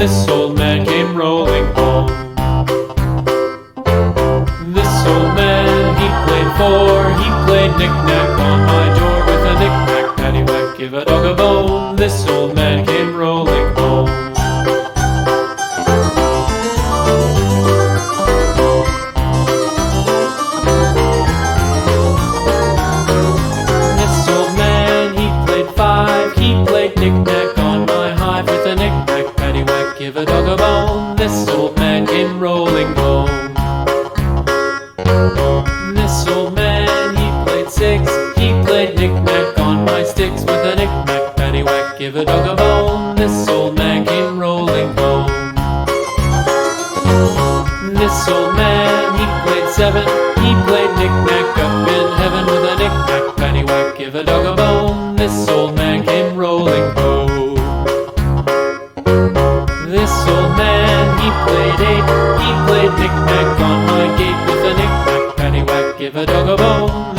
this old man came rolling home. This old man, he played four, he played knick-knack on my door with a knick-knack, paddywhack, give a dog a bone. This old man came rolling home. This old man, he played five, he played knick-knack on my hive with a knick-knack, paddywhack, give a dog a bone. This old man came rolling home. This old man, he played six, he played knick-knack on my sticks with a knick-knack, paddywhack, give a dog a bone. This old man came rolling home. This old man, he played seven, he played knick-knack up in heaven with a knick-knack, paddywhack, give a dog a bone. This old man came rolling home. This old man, he played eight, he played knick-knack on my gate with a knick-knack, paddywhack, give a dog a bone.